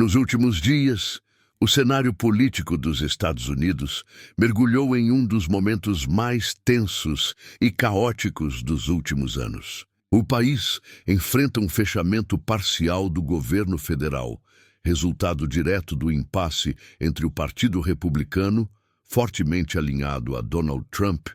Nos últimos dias, o cenário político dos Estados Unidos mergulhou em um dos momentos mais tensos e caóticos dos últimos anos. O país enfrenta um fechamento parcial do governo federal, resultado direto do impasse entre o Partido Republicano, fortemente alinhado a Donald Trump,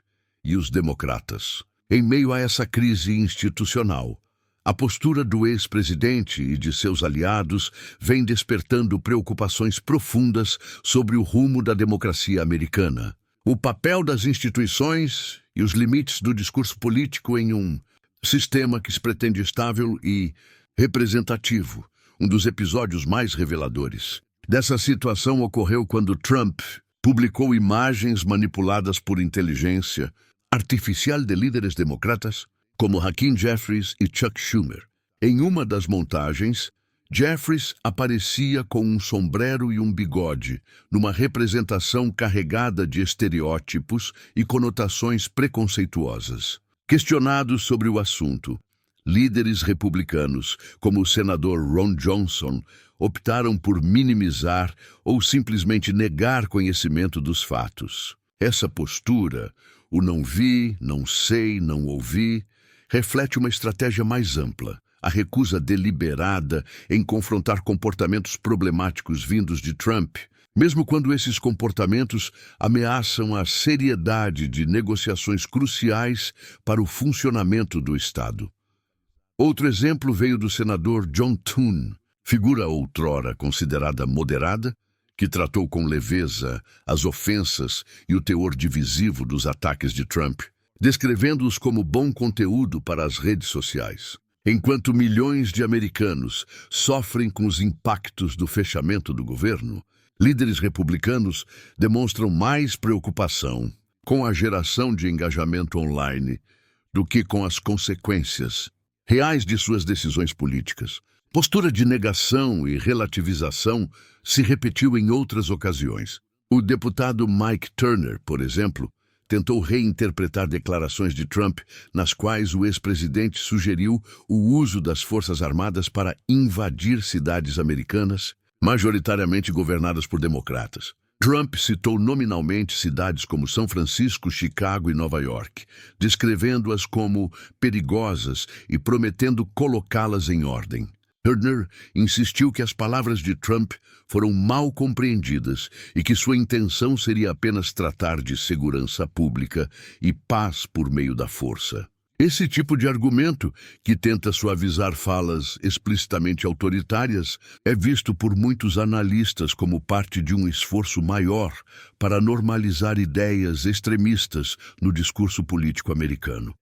e os democratas. Em meio a essa crise institucional, a postura do ex-presidente e de seus aliados vem despertando preocupações profundas sobre o rumo da democracia americana. O papel das instituições e os limites do discurso político em um sistema que se pretende estável e representativo. Um dos episódios mais reveladores dessa situação ocorreu quando Trump publicou imagens manipuladas por inteligência artificial de líderes democratas como Hakeem Jeffries e Chuck Schumer. Em uma das montagens, Jeffries aparecia com um sombrero e um bigode, numa representação carregada de estereótipos e conotações preconceituosas. Questionados sobre o assunto, líderes republicanos, como o senador Ron Johnson, optaram por minimizar ou simplesmente negar conhecimento dos fatos. Essa postura, o não vi, não sei, não ouvi, reflete uma estratégia mais ampla, a recusa deliberada em confrontar comportamentos problemáticos vindos de Trump, mesmo quando esses comportamentos ameaçam a seriedade de negociações cruciais para o funcionamento do Estado. Outro exemplo veio do senador John Thune, figura outrora considerada moderada, que tratou com leveza as ofensas e o teor divisivo dos ataques de Trump, descrevendo-os como bom conteúdo para as redes sociais. Enquanto milhões de americanos sofrem com os impactos do fechamento do governo, líderes republicanos demonstram mais preocupação com a geração de engajamento online do que com as consequências reais de suas decisões políticas. Postura de negação e relativização se repetiu em outras ocasiões. O deputado Mike Turner, por exemplo, tentou reinterpretar declarações de Trump nas quais o ex-presidente sugeriu o uso das Forças Armadas para invadir cidades americanas, majoritariamente governadas por democratas. Trump citou nominalmente cidades como São Francisco, Chicago e Nova York, descrevendo-as como perigosas e prometendo colocá-las em ordem. Turner insistiu que as palavras de Trump foram mal compreendidas e que sua intenção seria apenas tratar de segurança pública e paz por meio da força. Esse tipo de argumento, que tenta suavizar falas explicitamente autoritárias, é visto por muitos analistas como parte de um esforço maior para normalizar ideias extremistas no discurso político americano.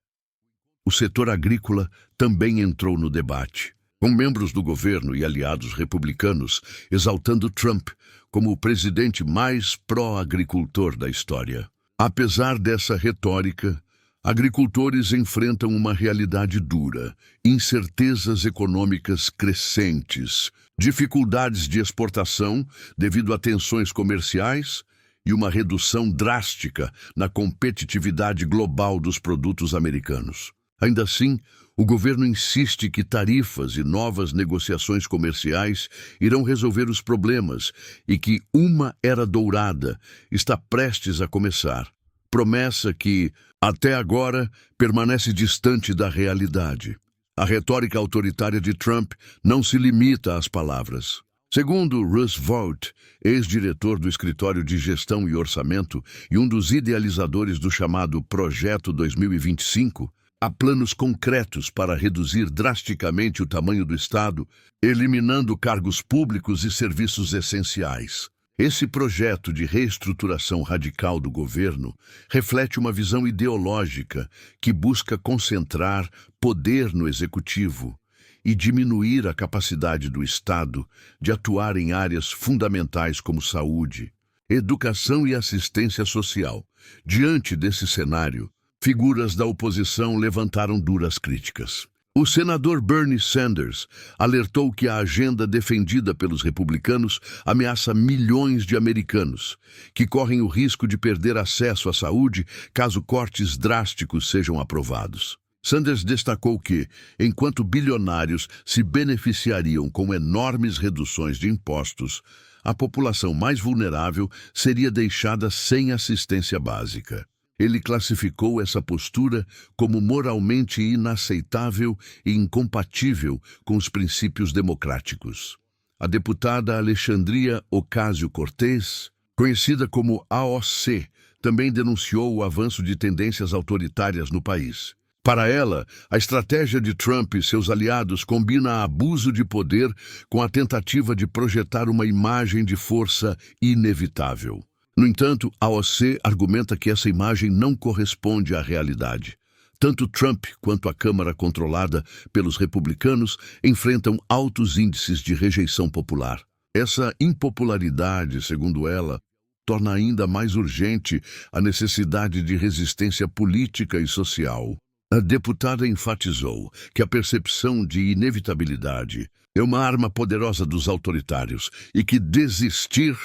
O setor agrícola também entrou no debate, com membros do governo e aliados republicanos exaltando Trump como o presidente mais pró-agricultor da história. Apesar dessa retórica, agricultores enfrentam uma realidade dura, incertezas econômicas crescentes, dificuldades de exportação devido a tensões comerciais e uma redução drástica na competitividade global dos produtos americanos. Ainda assim, o governo insiste que tarifas e novas negociações comerciais irão resolver os problemas e que uma era dourada está prestes a começar. Promessa que, até agora, permanece distante da realidade. A retórica autoritária de Trump não se limita às palavras. Segundo Russ Vought, ex-diretor do Escritório de Gestão e Orçamento e um dos idealizadores do chamado Projeto 2025, há planos concretos para reduzir drasticamente o tamanho do Estado, eliminando cargos públicos e serviços essenciais. Esse projeto de reestruturação radical do governo reflete uma visão ideológica que busca concentrar poder no executivo e diminuir a capacidade do Estado de atuar em áreas fundamentais como saúde, educação e assistência social. Diante desse cenário, figuras da oposição levantaram duras críticas. O senador Bernie Sanders alertou que a agenda defendida pelos republicanos ameaça milhões de americanos, que correm o risco de perder acesso à saúde caso cortes drásticos sejam aprovados. Sanders destacou que, enquanto bilionários se beneficiariam com enormes reduções de impostos, a população mais vulnerável seria deixada sem assistência básica. Ele classificou essa postura como moralmente inaceitável e incompatível com os princípios democráticos. A deputada Alexandria Ocasio-Cortez, conhecida como AOC, também denunciou o avanço de tendências autoritárias no país. Para ela, a estratégia de Trump e seus aliados combina abuso de poder com a tentativa de projetar uma imagem de força inevitável. No entanto, a AOC argumenta que essa imagem não corresponde à realidade. Tanto Trump quanto a Câmara controlada pelos republicanos enfrentam altos índices de rejeição popular. Essa impopularidade, segundo ela, torna ainda mais urgente a necessidade de resistência política e social. A deputada enfatizou que a percepção de inevitabilidade é uma arma poderosa dos autoritários e que desistir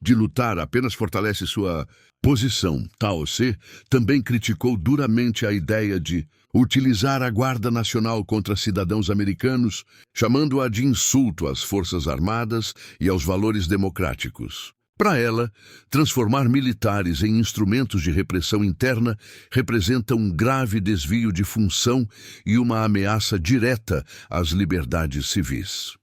de lutar apenas fortalece sua posição. AOC também criticou duramente a ideia de utilizar a Guarda Nacional contra cidadãos americanos, chamando-a de insulto às Forças Armadas e aos valores democráticos. Para ela, transformar militares em instrumentos de repressão interna representa um grave desvio de função e uma ameaça direta às liberdades civis.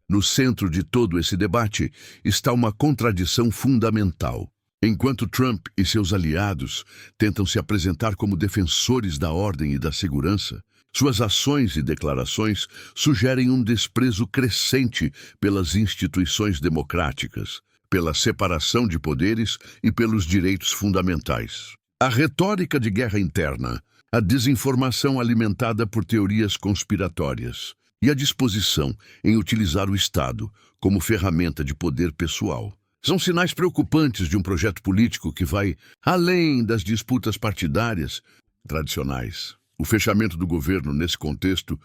No centro de todo esse debate está uma contradição fundamental. Enquanto Trump e seus aliados tentam se apresentar como defensores da ordem e da segurança, suas ações e declarações sugerem um desprezo crescente pelas instituições democráticas, pela separação de poderes e pelos direitos fundamentais. A retórica de guerra interna, a desinformação alimentada por teorias conspiratórias e a disposição em utilizar o Estado como ferramenta de poder pessoal são sinais preocupantes de um projeto político que vai além das disputas partidárias tradicionais. O fechamento do governo nesse contexto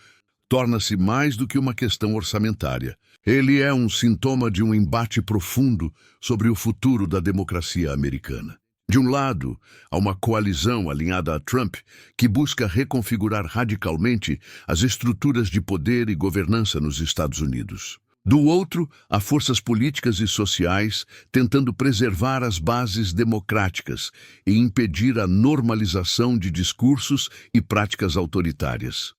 torna-se mais do que uma questão orçamentária. Ele é um sintoma de um embate profundo sobre o futuro da democracia americana. De um lado, há uma coalizão alinhada a Trump que busca reconfigurar radicalmente as estruturas de poder e governança nos Estados Unidos. Do outro, há forças políticas e sociais tentando preservar as bases democráticas e impedir a normalização de discursos e práticas autoritárias.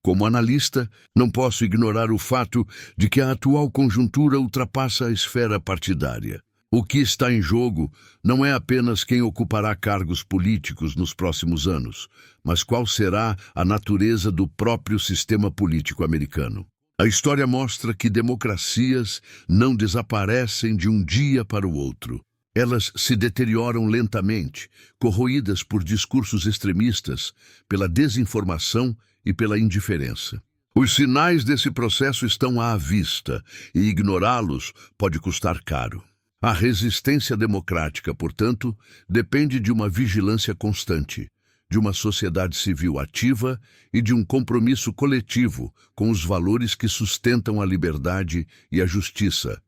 Como analista, não posso ignorar o fato de que a atual conjuntura ultrapassa a esfera partidária. O que está em jogo não é apenas quem ocupará cargos políticos nos próximos anos, mas qual será a natureza do próprio sistema político americano. A história mostra que democracias não desaparecem de um dia para o outro. Elas se deterioram lentamente, corroídas por discursos extremistas, pela desinformação e pela indiferença. Os sinais desse processo estão à vista e ignorá-los pode custar caro. A resistência democrática, portanto, depende de uma vigilância constante, de uma sociedade civil ativa e de um compromisso coletivo com os valores que sustentam a liberdade e a justiça.